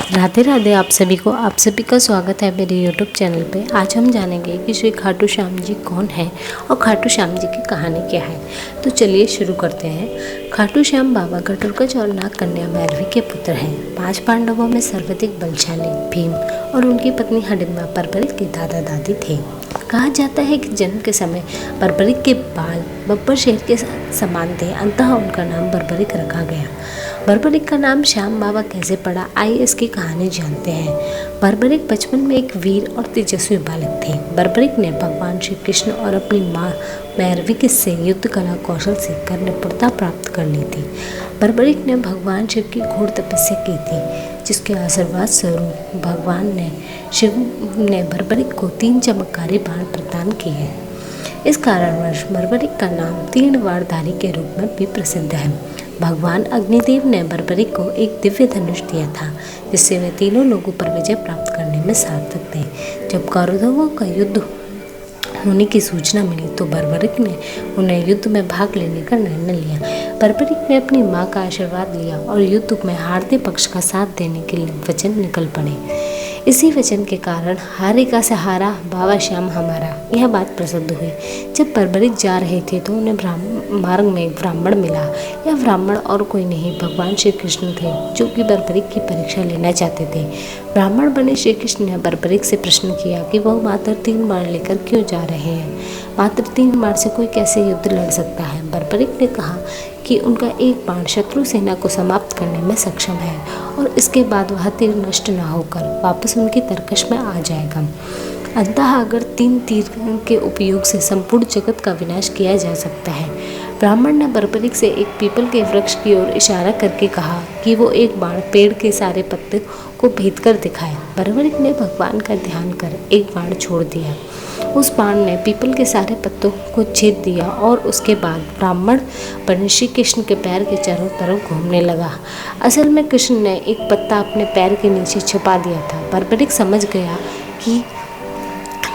राधे राधे आप सभी को। आप सभी का स्वागत है मेरे YouTube चैनल पे। आज हम जानेंगे कि श्री खाटू श्याम जी कौन है और खाटू श्याम जी की कहानी क्या है। तो चलिए शुरू करते हैं। खाटू श्याम बाबा घटोत्कच और नाग कन्या मैरवी के पुत्र हैं। 5 पांडवों में सर्वाधिक बलशाली भीम और उनकी पत्नी हिडिंबा बर्बरिक के दादा दादी थे। कहा जाता है कि जन्म के समय बर्बरिक के बाल बब्बर शेर के समान थे, अतः उनका नाम बर्बरिक रखा गया। बर्बरिक का नाम श्याम बाबा कैसे पड़ा, आइए इसकी कहानी जानते हैं। बर्बरिक बचपन में एक वीर और तेजस्वी बालक थे। बर्बरिक ने भगवान श्री कृष्ण और अपनी माँ मैरवी से युद्ध कला कौशल सीखकर निपुणता प्राप्त कर ली थी। बर्बरिक ने भगवान शिव की घोर तपस्या की थी, जिसके आशीर्वाद स्वरूप भगवान शिव ने बर्बरिक को 3 चमत्कारी बाण प्रदान किए। इस कारणवश बर्बरिक का नाम 3 वारधारी के रूप में भी प्रसिद्ध है। भगवान अग्निदेव ने बर्बरिक को एक दिव्य धनुष दिया था, जिससे वे तीनों लोगों पर विजय प्राप्त करने में सार्थक थे। जब कौरवों का युद्ध होने की सूचना मिली तो बर्बरिक ने उन्हें युद्ध में भाग लेने का निर्णय लिया। बर्बरिक ने अपनी मां का आशीर्वाद लिया और युद्ध में हारते पक्ष का साथ देने के लिए वचन निकल पड़े। इसी वचन के कारण हारे का सहारा बाबा श्याम हमारा, यह बात प्रसिद्ध हुई। जब बर्बरिक जा रहे थे तो उन्हें मार्ग में एक ब्राह्मण मिला। यह ब्राह्मण और कोई नहीं, भगवान श्री कृष्ण थे, जो कि बर्बरिक की परीक्षा लेना चाहते थे। ब्राह्मण बने श्री कृष्ण ने बर्बरिक से प्रश्न किया कि वह मात्र 3 बाण लेकर क्यों जा रहे हैं। मात्र 3 बाण से कोई कैसे युद्ध लड़ सकता है। बर्बरिक ने कहा कि उनका एक बाण शत्रु सेना को समाप्त करने में सक्षम है और इसके बाद वह तीर नष्ट न होकर वापस उनकी तरकश में आ जाएगा। अतः अगर 3 तीर के उपयोग से संपूर्ण जगत का विनाश किया जा सकता है। ब्राह्मण ने बर्बरिक से एक पीपल के वृक्ष की ओर इशारा करके कहा कि वो एक बाण पेड़ के सारे पत्ते को भेद कर दिखाए। बर्बरिक ने भगवान का ध्यान कर एक बाण छोड़ दिया। उस बाण ने पीपल के सारे पत्तों को छेद दिया और उसके बाद ब्राह्मण बने श्री कृष्ण के पैर के चारों तरफ घूमने लगा। असल में कृष्ण ने एक पत्ता अपने पैर के नीचे छुपा दिया था। बर्बरिक समझ गया कि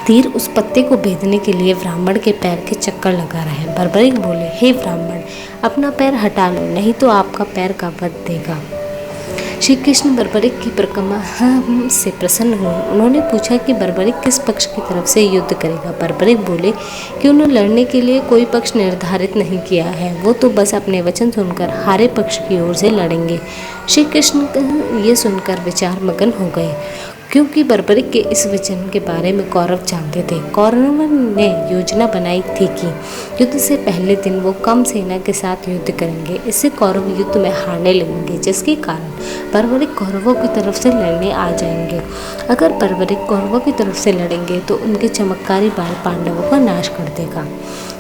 तीर उस पत्ते को भेदने के लिए ब्राह्मण के पैर के चक्कर लगा रहे हैं। बर्बरिक बोले, हे ब्राह्मण, अपना पैर हटा लो, नहीं तो आपका पैर का वध देगा। श्री कृष्ण बर्बरिक की परिक्रमा से प्रसन्न हुए। उन्होंने पूछा कि बर्बरिक किस पक्ष की तरफ से युद्ध करेगा। बर्बरिक बोले कि उन्हें लड़ने के लिए कोई पक्ष निर्धारित नहीं किया है, वो तो बस अपने वचन सुनकर हारे पक्ष की ओर से लड़ेंगे। श्री कृष्ण ये सुनकर विचार मगन हो गए, क्योंकि बर्बरिक के इस वचन के बारे में कौरव जानते थे। कौरवों ने योजना बनाई थी कि युद्ध से पहले दिन वो कम सेना के साथ युद्ध करेंगे। इससे कौरव युद्ध में हारने लगेंगे, जिसके कारण बर्बरिक कौरवों की तरफ से लड़ने आ जाएंगे। अगर बर्बरिक कौरवों की तरफ से लड़ेंगे तो उनके चमत्कारी बाण पांडवों का नाश कर देगा।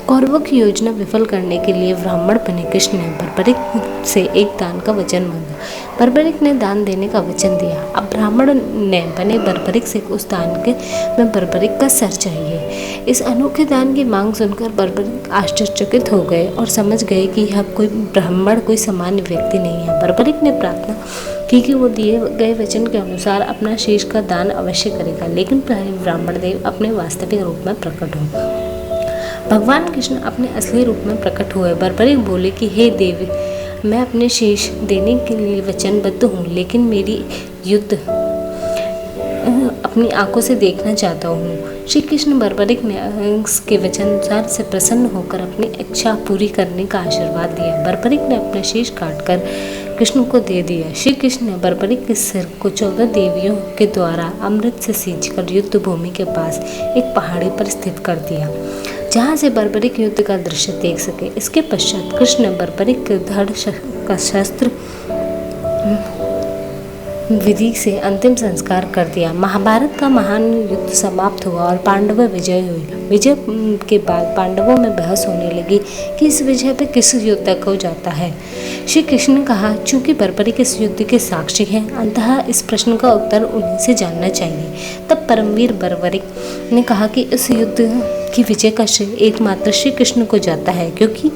कौरवों की योजना विफल करने के लिए ब्राह्मण बने कृष्ण ने बर्बरिक से एक दान का वचन मांगा। बर्बरिक ने दान देने का वचन दिया। अब ब्राह्मण ने बने बर्बरिक से उस दान के में बर्बरिक का सर चाहिए। इस अनोखे दान की मांग सुनकर बर्बरिक आश्चर्यचकित हो गए और समझ गए कि यह कोई ब्राह्मण कोई सामान्य व्यक्ति नहीं है। बर्बरिक ने प्रार्थना की कि वो दिए गए वचन के अनुसार अपना शीश का दान अवश्य करेगा, लेकिन पहले ब्राह्मण देव अपने वास्तविक रूप में प्रकट हो। भगवान कृष्ण अपने असली रूप में प्रकट हुए। बर्बरिक बोले कि हे देवी, मैं अपने शीश देने के लिए वचनबद्ध हूँ, लेकिन मेरी युद्ध अपनी आंखों से देखना चाहता हूँ। श्री कृष्ण बर्बरिक ने के वचनानुसार से प्रसन्न होकर अपनी इच्छा पूरी करने का आशीर्वाद दिया। बर्बरिक ने अपना शीश काटकर कृष्ण को दे दिया। श्री कृष्ण ने बर्बरिक के सिर को 14 देवियों के द्वारा अमृत से सींचकर युद्ध भूमि के पास एक पहाड़ी पर स्थित कर दिया, जहाँ से बर्बरिक युद्ध का दृश्य देख सके। इसके पश्चात कृष्ण ने बर्बरिक के धड़ का शस्त्र विधि से अंतिम संस्कार कर दिया। महाभारत का महान युद्ध समाप्त हुआ और पांडव विजय हुई। विजय के बाद पांडवों में बहस होने लगी कि इस विजय पे किस योद्धा को जाता है। श्री कृष्ण ने कहा, चूंकि बर्बरिक इस युद्ध के साक्षी हैं, अतः इस प्रश्न का उत्तर उन्हीं से जानना चाहिए। तब परमवीर बर्बरिक ने कहा कि इस युद्ध की विजय का श्रेय एकमात्र श्री कृष्ण को जाता है, क्योंकि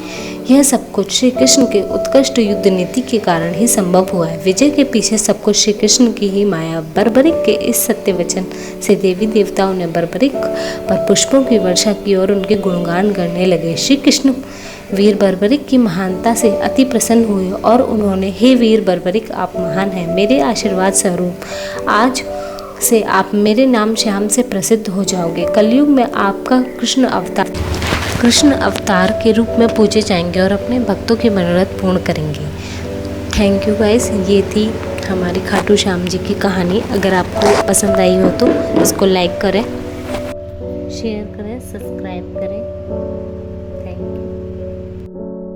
यह सब कुछ श्री कृष्ण के उत्कृष्ट युद्ध नीति के कारण ही संभव हुआ है। विजय के पीछे सब कुछ श्री कृष्ण की ही माया। बर्बरिक के इस सत्य वचन से देवी देवताओं ने बर्बरिक पर पुष्पों की वर्षा की और उनके गुणगान करने लगे। श्री कृष्ण वीर बर्बरिक की महानता से अति प्रसन्न हुए और उन्होंने, हे वीर बर्बरिक, आप महान हैं, मेरे आशीर्वाद स्वरूप आज से आप मेरे नाम श्याम से प्रसिद्ध हो जाओगे। कलयुग में आपका कृष्ण अवतार के रूप में पूजे जाएंगे और अपने भक्तों की मनोरथ पूर्ण करेंगे। थैंक यू गाइस, ये थी हमारी खाटू श्याम जी की कहानी। अगर आपको पसंद आई हो तो इसको लाइक करें, शेयर करें, सब्सक्राइब करें।